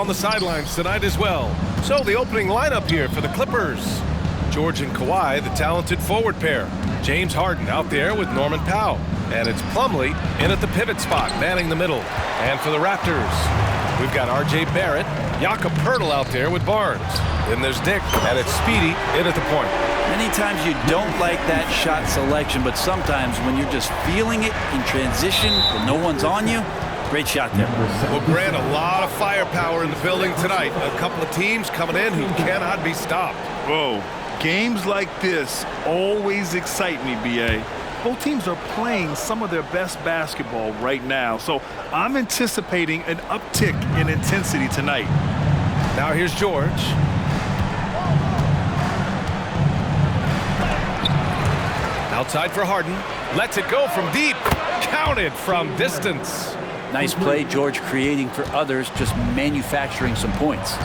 on the sidelines tonight as well. So the opening lineup here for the Clippers. George and Kawhi, the talented forward pair. James Harden out there with Norman Powell. And it's Plumlee in at the pivot spot, manning the middle. And for the Raptors, we've got R.J. Barrett, Jakob Poeltl out there with Barnes. Then there's Dick, and it's Speedy in at the point. Many times you don't like that shot selection, but sometimes when you're just feeling it in transition and no one's on you, great shot there. Well, Grant, a lot of firepower in the building tonight. A couple of teams coming in who cannot be stopped. Whoa, games like this always excite me, B.A. Both teams are playing some of their best basketball right now, so I'm anticipating an uptick in intensity tonight. Now here's George. Outside for Harden. Lets it go from deep. Counted from distance. Nice play, George creating for others, just manufacturing some points.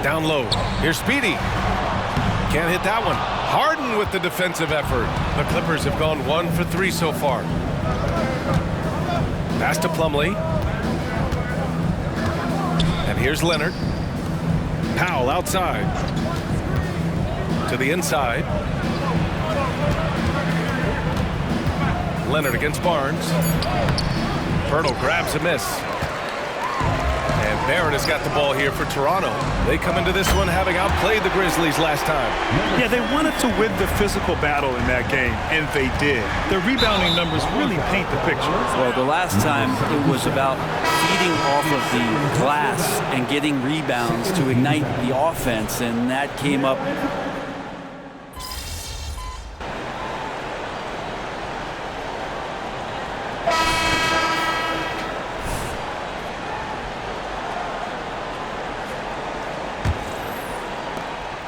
Down low. Here's Speedy. Can't hit that one. Harden with the defensive effort. The Clippers have gone 1 for 3 so far. Pass to Plumlee. And here's Leonard. Powell outside. To the inside. Leonard against Barnes. Poeltl grabs a miss. And Barrett has got the ball here for Toronto. They come into this one having outplayed the Grizzlies last time. Yeah, they wanted to win the physical battle in that game, and they did. Their rebounding numbers really paint the picture. Well, the last time it was about feeding off of the glass and getting rebounds to ignite the offense, and that came up.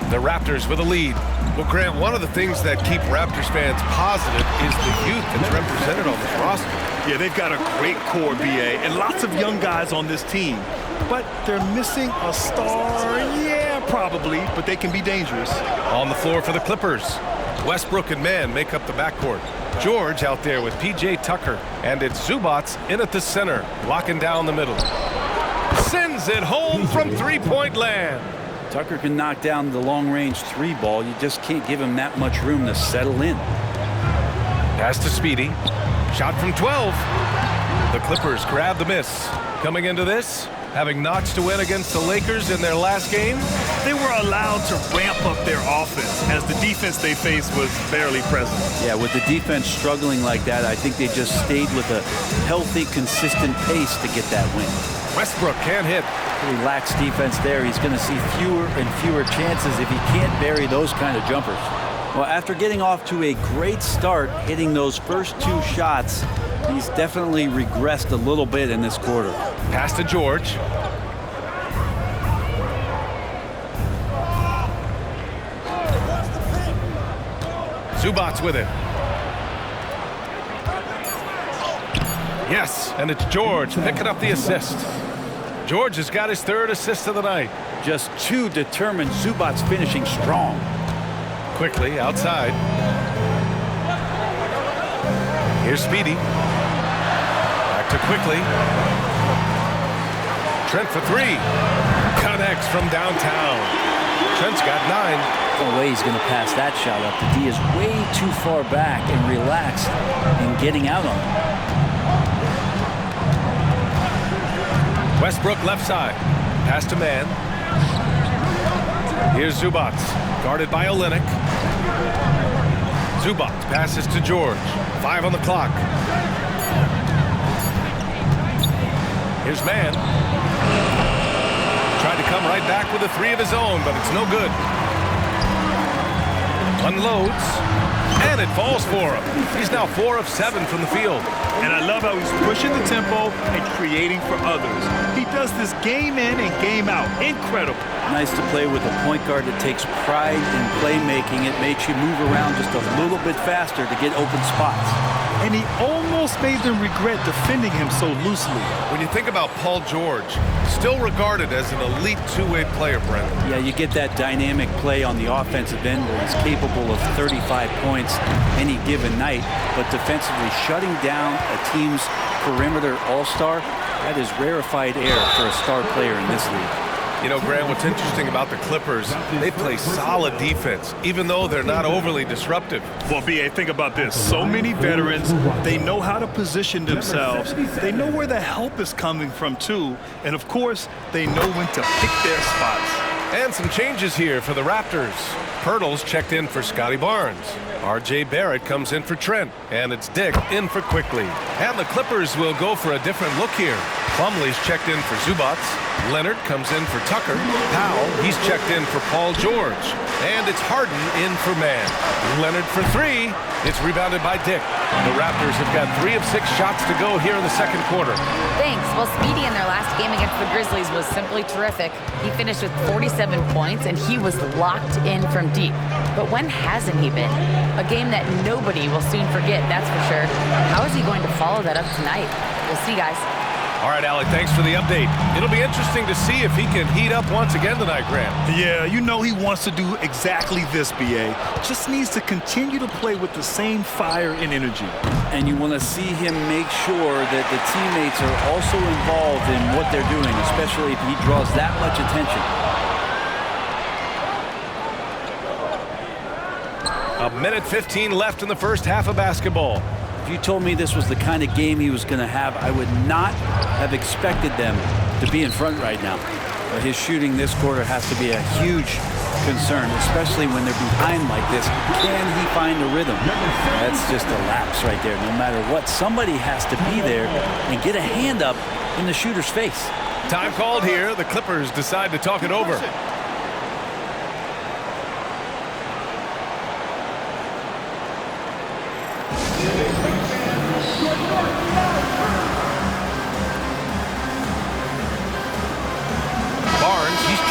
The Raptors with a lead. Well, Grant, one of the things that keep Raptors fans positive is the youth that's represented on this roster. Yeah, they've got a great core, B.A., and lots of young guys on this team. But they're missing a star, yeah, probably, but they can be dangerous. On the floor for the Clippers, Westbrook and Mann make up the backcourt. George out there with P.J. Tucker, and it's Zubac in at the center, locking down the middle. Sends it home from three-point land. Tucker can knock down the long-range 3 ball. You just can't give him that much room to settle in. Pass to Speedy. Shot from 12. The Clippers grab the miss. Coming into this, having notched a win against the Lakers in their last game. They were allowed to ramp up their offense as the defense they faced was barely present. Yeah, with the defense struggling like that, I think they just stayed with a healthy, consistent pace to get that win. Westbrook can't hit. Relaxed defense there. He's going to see fewer and fewer chances if he can't bury those kind of jumpers. Well, after getting off to a great start, hitting those first 2 shots, he's definitely regressed a little bit in this quarter. Pass to George. Zubac with it. Yes, and it's George picking up the assist. George has got his 3rd assist of the night. Just 2 determined. Zubac's finishing strong. Quickly outside. Here's Speedy. Back to Quickly. Trent for 3. Connects from downtown. Trent's got 9. No way he's going to pass that shot up. The D is way too far back and relaxed in getting out on him. Westbrook left side. Pass to Mann. Here's Zubac. Guarded by Olynyk. Zubac passes to George. 5 on the clock. Here's Mann. Tried to come right back with a 3 of his own, but it's no good. Unloads. And it falls for him. He's now 4 of 7 from the field. And I love how he's pushing the tempo and creating for others. He does this game in and game out. Incredible. Nice to play with a point guard that takes pride in playmaking. It makes you move around just a little bit faster to get open spots. And he almost made them regret defending him so loosely. When you think about Paul George, still regarded as an elite 2-way player, Brent. Yeah, you get that dynamic play on the offensive end where he's capable of 35 points any given night, but defensively shutting down a team's perimeter all-star, That is rarefied air for a star player in this league. You know, Grant, what's interesting about the Clippers, they play solid defense, even though they're not overly disruptive. Well, B.A., think about this. So many veterans, they know how to position themselves. They know where the help is coming from, too. And, of course, they know when to pick their spots. And some changes here for the Raptors. Pirtle's checked in for Scotty Barnes. R.J. Barrett comes in for Trent. And it's Dick in for Quickly. And the Clippers will go for a different look here. Plumlee's checked in for Zubats. Leonard comes in for Tucker. Powell, he's checked in for Paul George. And it's Harden in for Mann. Leonard for 3. It's rebounded by Dick. The Raptors have got 3 of 6 shots to go here in the second quarter. Thanks. Well, Speedy in their last game against the Grizzlies was simply terrific. He finished with 47 points, and he was locked in from deep. But when hasn't he been? A game that nobody will soon forget, that's for sure. How is he going to follow that up tonight? We'll see, guys. All right, Alec, thanks for the update. It'll be interesting to see if he can heat up once again tonight, Grant. Yeah, you know he wants to do exactly this, B.A. Just needs to continue to play with the same fire and energy. And you want to see him make sure that the teammates are also involved in what they're doing, especially if he draws that much attention. A minute 15 left in the first half of basketball. If you told me this was the kind of game he was going to have, I would not have expected them to be in front right now. But his shooting this quarter has to be a huge concern, especially when they're behind like this. Can he find a rhythm? That's just a lapse right there. No matter what, somebody has to be there and get a hand up in the shooter's face. Time called here. The Clippers decide to talk it over.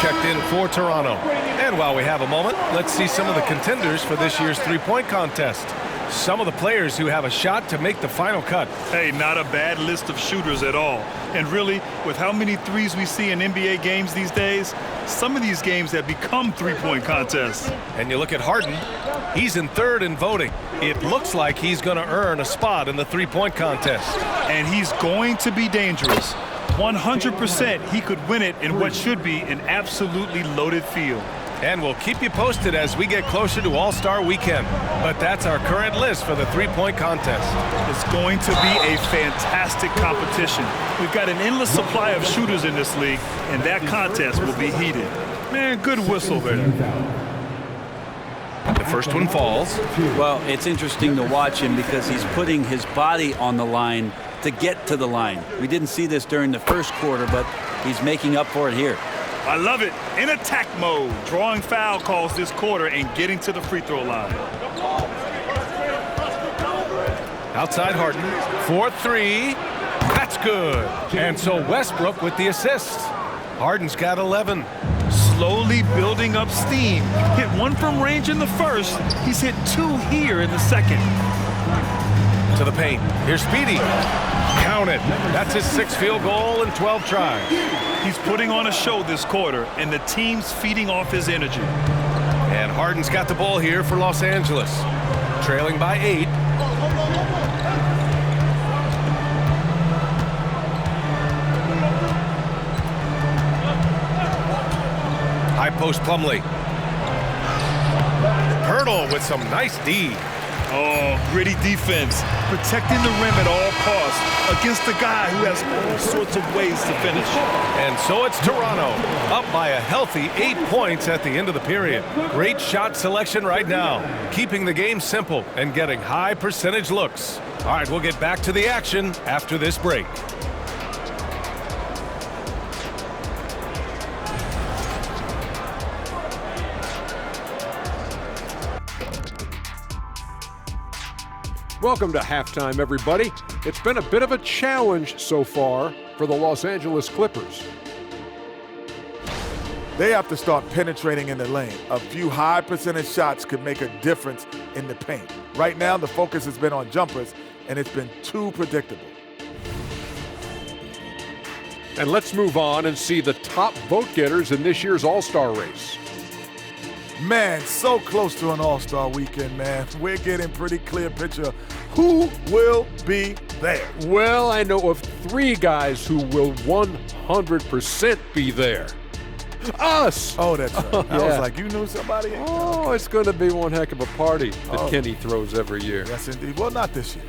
Checked in for Toronto. And while we have a moment, let's see some of the contenders for this year's three-point contest. Some of the players who have a shot to make the final cut. Hey, not a bad list of shooters at all. And really, with how many threes we see in NBA games these days, some of these games have become three-point contests. And you look at Harden, he's in third in voting. It looks like he's going to earn a spot in the three-point contest. And he's going to be dangerous. 100% he could win it in what should be an absolutely loaded field. And we'll keep you posted as we get closer to All-Star Weekend. But that's our current list for the three-point contest. It's going to be a fantastic competition. We've got an endless supply of shooters in this league, and that contest will be heated. Man, good whistle there. The first one falls. Well, it's interesting to watch him because he's putting his body on the line to get to the line. We didn't see this during the first quarter, but he's making up for it here. I love it. In attack mode, drawing foul calls this quarter and getting to the free throw line. Outside Harden, 4-3. That's good. And so Westbrook with the assist. Harden's got 11. Slowly building up steam. Hit one from range in the first. He's hit 2 here in the second. To the paint. Here's Speedy. Count it. That's his 6th field goal in 12 tries. He's putting on a show this quarter, and the team's feeding off his energy. And Harden's got the ball here for Los Angeles. Trailing by 8. High post Plumlee. Pirtle with some nice D. Oh, gritty defense, protecting the rim at all costs against a guy who has all sorts of ways to finish. And so it's Toronto, up by a healthy 8 points at the end of the period. Great shot selection right now, keeping the game simple and getting high percentage looks. All right, we'll get back to the action after this break. Welcome to halftime, everybody. It's been a bit of a challenge so far for the Los Angeles Clippers. They have to start penetrating in the lane. A few high percentage shots could make a difference in the paint. Right now, the focus has been on jumpers, and it's been too predictable. And let's move on and see the top vote getters in this year's All-Star race. Man, so close to an All-Star weekend, man. We're getting pretty clear picture who will be there. Well, I know of 3 guys who will 100% be there. Us! Oh, that's right. I was Yeah. like, you knew somebody? Oh, it's going to be one heck of a party that Kenny throws every year. Yes, indeed. Well, not this year.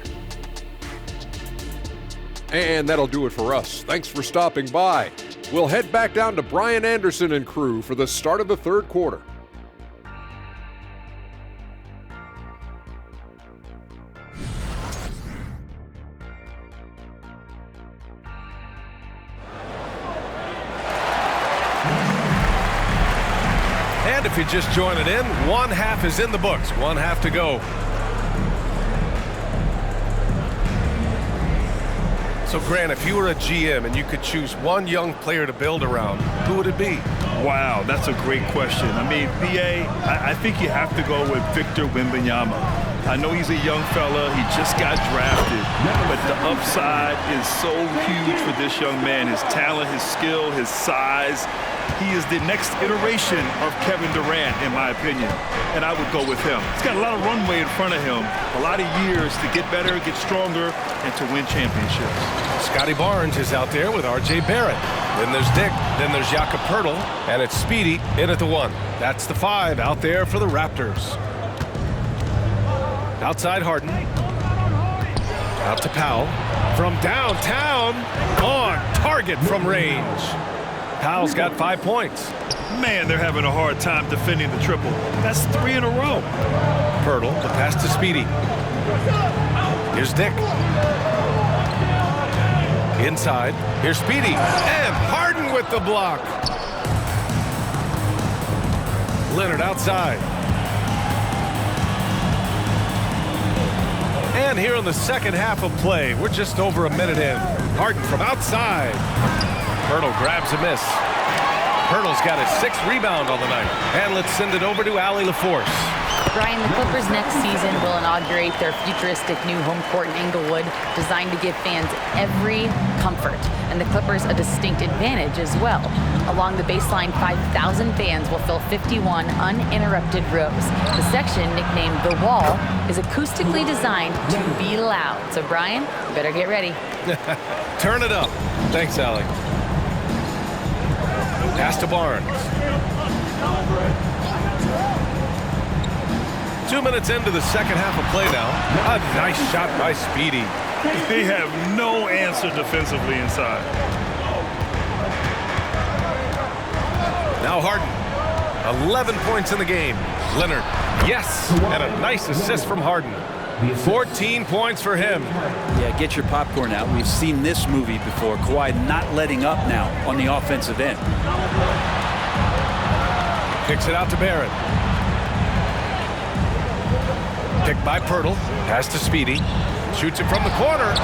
And that'll do it for us. Thanks for stopping by. We'll head back down to Brian Anderson and crew for the start of the 3rd quarter. And if you're just joining in, 1 half is in the books. 1 half to go. So, Grant, if you were a GM and you could choose one young player to build around, who would it be? Wow, that's a great question. I mean, BA, I think you have to go with Victor Wembanyama. I know he's a young fella. He just got drafted, but the upside is so huge for this young man. His talent, his skill, his size. He is the next iteration of Kevin Durant, in my opinion, and I would go with him. He's got a lot of runway in front of him, a lot of years to get better, get stronger, and to win championships. Scotty Barnes is out there with R.J. Barrett. Then there's Dick. Then there's Jakob Poeltl. And it's Speedy in at the 1. That's the 5 out there for the Raptors. Outside Harden. Out to Powell. From downtown. On target from range. Powell's got 5 points. Man, they're having a hard time defending the triple. That's 3 in a row. Poeltl, the pass to Speedy. Here's Dick. Inside. Here's Speedy. And Harden with the block. Leonard outside. And here in the second half of play, we're just over a minute in. Harden from outside. Poeltl grabs a miss. Poeltl's got his 6th rebound on the night. And let's send it over to Allie LaForce. Brian, the Clippers next season will inaugurate their futuristic new home court in Inglewood, designed to give fans every comfort, and the Clippers a distinct advantage as well. Along the baseline, 5,000 fans will fill 51 uninterrupted rows. The section, nicknamed The Wall, is acoustically designed to be loud. So, Brian, you better get ready. Turn it up. Thanks, Allie. Pass to Barnes. 2 minutes into the second half of play now. A nice shot by Speedy. They have no answer defensively inside. Now Harden. 11 points in the game. Leonard. Yes. And a nice assist from Harden. 14 points for him. Yeah, get your popcorn out. We've seen this movie before. Kawhi not letting up now on the offensive end. Kicks it out to Barrett. Picked by Poeltl. Pass to Speedy. Shoots it from the corner.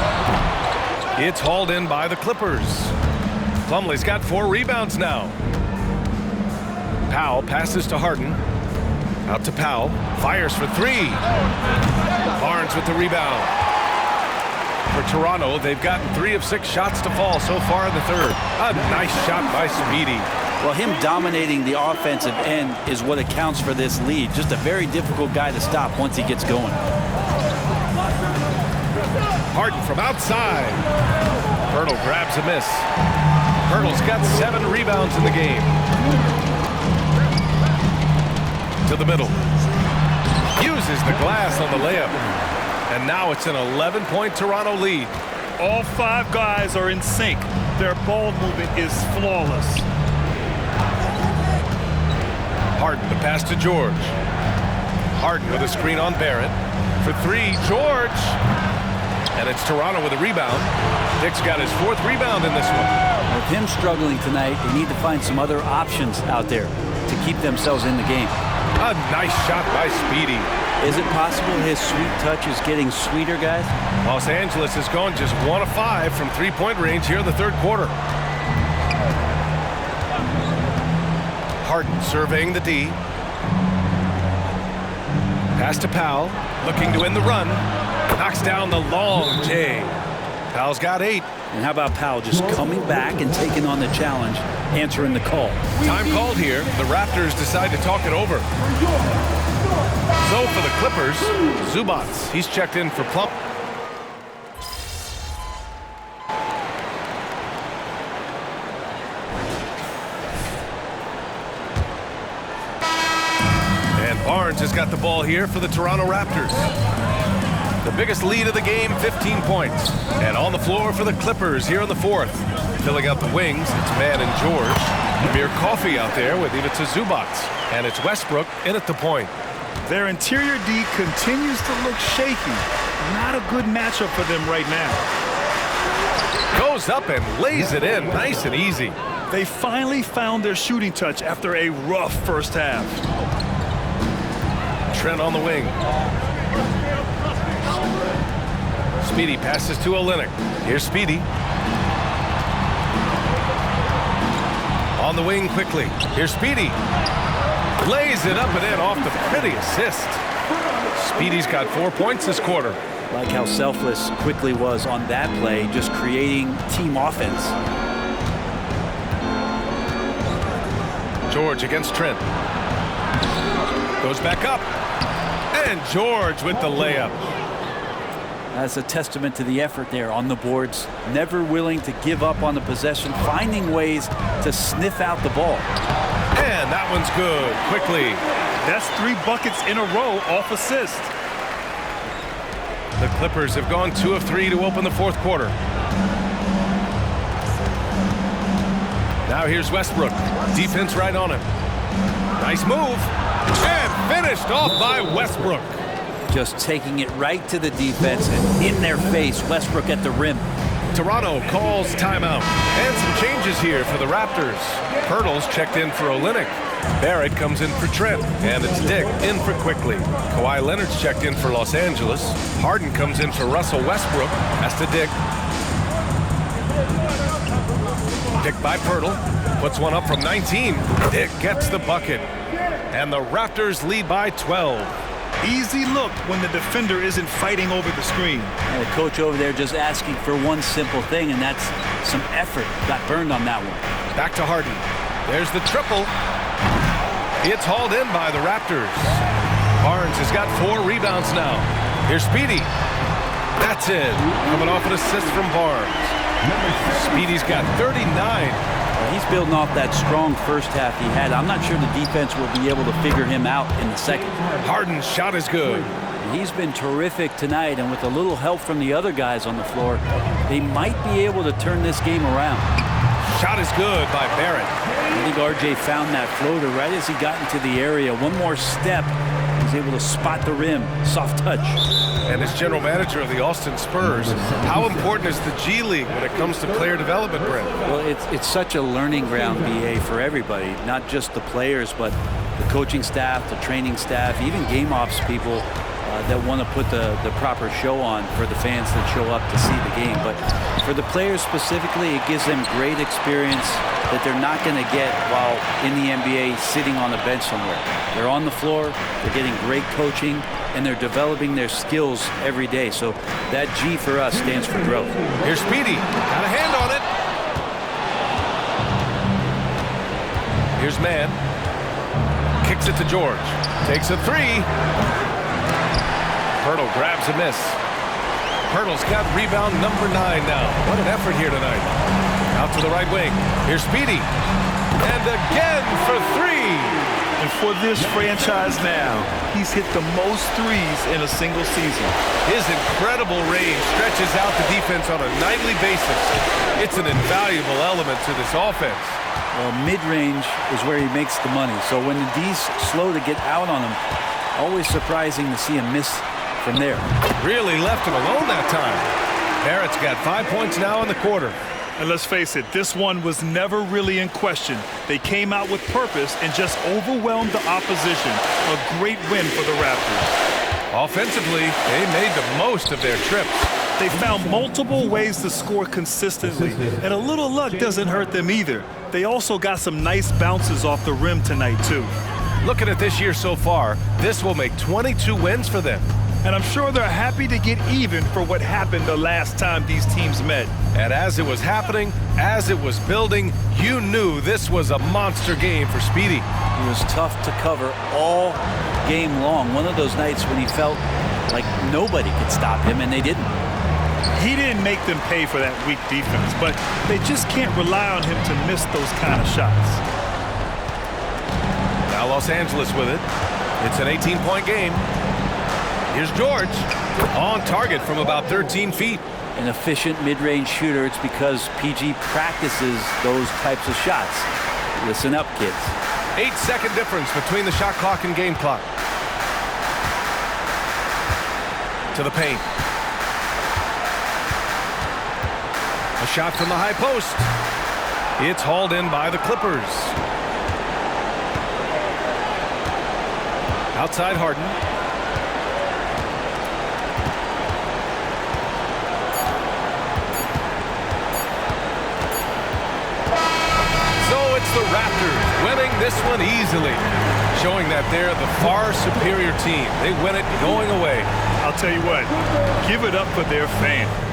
It's hauled in by the Clippers. Plumlee's got 4 rebounds now. Powell passes to Harden. Out to Powell. Fires for 3. Barnes with the rebound. For Toronto, they've gotten 3 of 6 shots to fall so far in the 3rd. A nice shot by Speedy. Well, him dominating the offensive end is what accounts for this lead. Just a very difficult guy to stop once he gets going. Harden from outside. Poeltl grabs a miss. Poeltl's got 7 rebounds in the game. To the middle. Uses the glass on the layup. And now it's an 11-point Toronto lead. All 5 guys are in sync. Their ball movement is flawless. Harden, the pass to George. Harden with a screen on Barrett. For 3, George. And it's Toronto with a rebound. Dick's got his 4th rebound in this one. With him struggling tonight, they need to find some other options out there to keep themselves in the game. A nice shot by Speedy. Is it possible his sweet touch is getting sweeter, guys? Los Angeles has gone just 1 of 5 from 3-point range here in the 3rd quarter. Harden surveying the D. Pass to Powell, looking to end the run. Knocks down the long J. Powell's got 8. And how about Powell just coming back and taking on the challenge, answering the call? Time called here. The Raptors decide to talk it over. So for the Clippers, Zubats. He's checked in for Plum. Barnes has got the ball here for the Toronto Raptors. The biggest lead of the game, 15 points. And on the floor for the Clippers here in the fourth. Filling out the wings, it's Mann and George. Amir Coffey out there with Ivica Zubac. And it's Westbrook in at the point. Their interior D continues to look shaky. Not a good matchup for them right now. Goes up and lays it in nice and easy. They finally found their shooting touch after a rough first half. Trent on the wing. Speedy passes to Olynyk. Here's Speedy. On the wing quickly. Here's Speedy. Lays it up and in off the pretty assist. Speedy's got 4 points this quarter. Like how selfless Quickly was on that play, just creating team offense. George against Trent. Goes back up. And George with the layup. That's a testament to the effort there on the boards. Never willing to give up on the possession, finding ways to sniff out the ball. And that one's good. Quickly. That's 3 buckets in a row off assist. The Clippers have gone 2 of 3 to open the fourth quarter. Now here's Westbrook. Defense right on him. Nice move. And finished off by Westbrook. Just taking it right to the defense and in their face. Westbrook at the rim. Toronto calls timeout. And some changes here for the Raptors. Pirtle's checked in for Olynyk. Barrett comes in for Trent. And it's Dick in for Quickly. Kawhi Leonard's checked in for Los Angeles. Harden comes in for Russell Westbrook. That's to Dick. Picked by Pirtle. Puts one up from 19. Dick gets the bucket. And the Raptors lead by 12. Easy look when the defender isn't fighting over the screen. And the coach over there just asking for one simple thing, and that's some effort. Got burned on that one. Back to Harden. There's the triple. It's hauled in by the Raptors. Barnes has got 4 rebounds now. Here's Speedy. That's it. Coming off an assist from Barnes. Speedy's got 39. He's building off that strong first half he had. I'm not sure the defense will be able to figure him out in the second. Harden's shot is good. He's been terrific tonight, and with a little help from the other guys on the floor, they might be able to turn this game around. Shot is good by Barrett. I think RJ found that floater right as he got into the area. One more step, he's able to spot the rim. Soft touch. And as general manager of the Austin Spurs, how important is the G League when it comes to player development, Brent? Well, it's such a learning ground, BA, for everybody, not just the players, but the coaching staff, the training staff, even game ops people that want to put the proper show on for the fans that show up to see the game. But for the players specifically, it gives them great experience that they're not going to get while in the NBA sitting on a bench somewhere. They're on the floor, they're getting great coaching, and they're developing their skills every day. So that G for us stands for growth. Here's Speedy. Got a hand on it. Here's Mann. Kicks it to George. Takes a 3. Pirtle grabs a miss. Pirtle's got rebound number 9 now. What an effort here tonight. Out to the right wing. Here's Speedy. And again for 3. And for this franchise now, he's hit the most threes in a single season. His incredible range stretches out the defense on a nightly basis. It's an invaluable element to this offense. Well, mid-range is where he makes the money. So when the D's slow to get out on him, always surprising to see him miss from there. Really left him alone that time. Barrett's got 5 points now in the quarter. And let's face it, this one was never really in question. They came out with purpose and just overwhelmed the opposition. A great win for the Raptors. Offensively, they made the most of their trips. They found multiple ways to score consistently, and a little luck doesn't hurt them either. They also got some nice bounces off the rim tonight, too. Looking at this year so far, this will make 22 wins for them. And I'm sure they're happy to get even for what happened the last time these teams met. And as it was happening, as it was building, you knew this was a monster game for Speedy. He was tough to cover all game long. One of those nights when he felt like nobody could stop him, and they didn't. He didn't make them pay for that weak defense, but they just can't rely on him to miss those kind of shots. Now Los Angeles with it. It's an 18-point game. Here's George on target from about 13 feet. An efficient mid-range shooter. It's because PG practices those types of shots. Listen up, kids. 8-second difference between the shot clock and game clock. To the paint. A shot from the high post. It's hauled in by the Clippers. Outside Harden. So it's the Raptors winning this one easily, showing that they're the far superior team. They win it going away. I'll tell you what, give it up for their fans.